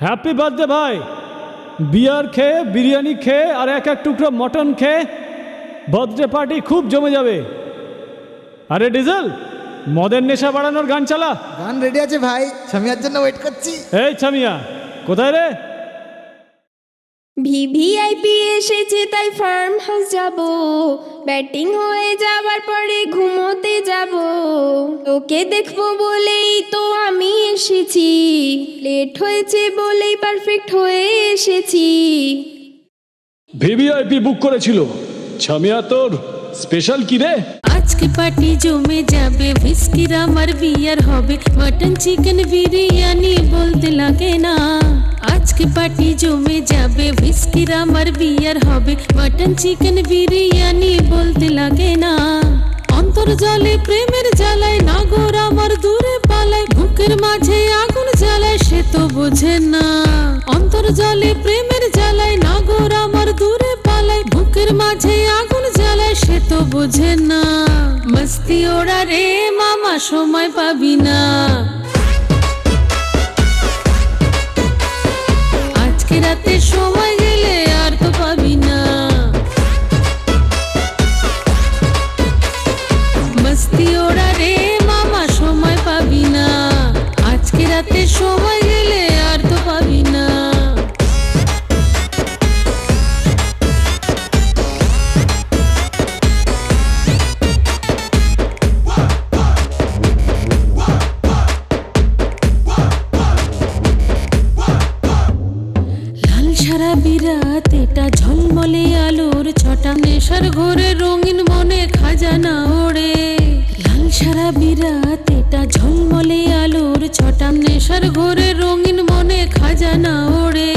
Happy birthday ভাই। বিয়ার খেয়ে, বিরিয়ানি খেয়ে আর এক এক টুকরো মটন খেয়ে বার্থডে পার্টি খুব জমে যাবে। আরে ডিজেল, মদের নেশা বাড়ানোর গান চালা। গান রেডি আছে ভাই, সামিয়ার জন্য ওয়েট করছি। এই ছামিয়া, কোথায় রে? ভিভিআইপি এসেছে তাই ফার্ম হাউস যাব, ব্যাটিং হয়ে যাবার পরে ঘুমোতে যাব। তোকে দেখবো বলেই তো আমি এসেছি, লেট হয়েছে বলেই পারফেক্ট হয়ে এসেছি। ভিভিআইপি বুক করেছিল। ছামিয়া, তোর স্পেশাল কি রে? আজকে পার্টি জমে যাবে, হুইস্কির আমার বিয়ার হবে, মটন চিকেন বিরিয়ানি বলতে লাগে না। আজকে পার্টি জমে যাবে, হুইস্কির আমার বিয়ার হবে, মটন চিকেন বিরিয়ানি বলতে লাগে না। অন্তর জলে প্রেমের জ্বালায়, নাগর আমার দূরে পালায়, বুকের মাঝে আগুন জ্বালায় সে তো বোঝে না। অন্তর জলে প্রেমের জ্বালায়, নাগর আমার দূরে পালায়, বুকের মাঝে আগুন জ্বালায় সে তো বোঝে না। মস্তি ওড়া রে মামা, সময় পাবি না। আজকে রাতে সময় গেলে আর তো পাবি না। মস্তি ওড়া রে মামা, সময় পাবি না। আজকে রাতে সময় গেলে আর তো পাবি না। লাল সারা বিরাত, এটা ঝলমলে আলোর ছটা, নেশার ঘোরে রঙিন মনে খাজানা ওড়ে। লাল সারা বিরাত, এটা ঝলমলে আলোর ছটা, নেশার ঘোরে রঙিন মনে খাজানা ওড়ে।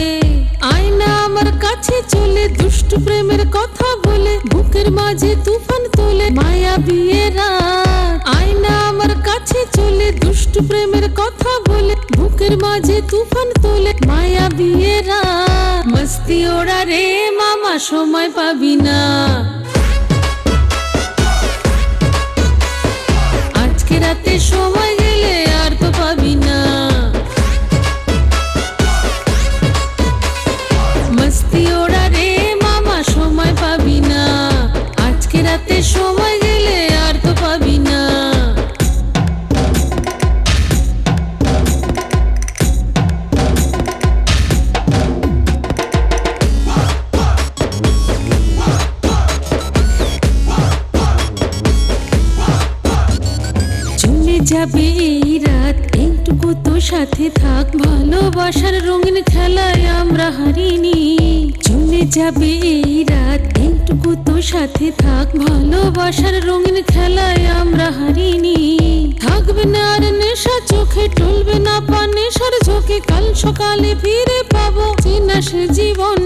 আয়না আমার কাছে চলে, দুষ্টু প্রেমের কথা বলে, বুকের মাঝে তুফান তোলে মায়া বিয়ে রাত। আয়না আমার কাছে চলে, দুষ্টু প্রেমের কথা বলে, বুকের মাঝে তুফান তোলে মায়া বিয়ে রাত। মস্তি ওড়া রে মামা, সময় পাবি না। আজকে রাতে সময় গেলে আর তো পাবি না। মস্তি ওড়া রে মামা, সময় পাবি না। আজকে রাতে সময় গেলে আর তো পাবি না। চলে যাবে এই রাত, এইটুকু তো সাথে থাক, ভালোবাসার রঙিন খেলায় আমরা হারিনি। চলে যাবে এই রাত, এইটুকু তো সাথে থাক, ভালোবাসার রঙিন খেলায় আমরা হারিনি। থাকবে না আর নেশা চোখে, টলবে না পা নেশার ঝোঁকে, কাল সকালে ফিরে পাবো চেনা সে জীবন।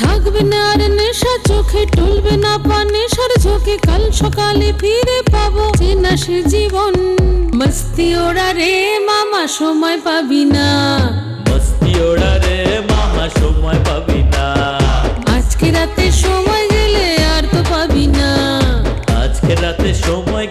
থাকবে না আর নেশা চোখে, টলবে না পা নেশার ঝোঁকে, কাল সকালে ফিরে পাবো চেনা সে জীবন। মস্তি ওড়া রে মামা, সময় পাবি না। মস্তি ওড়া রে মামা, সময় পাবি না। আজকে রাতে সময় গেলে আর তো পাবি না। আজকে রাতে সময়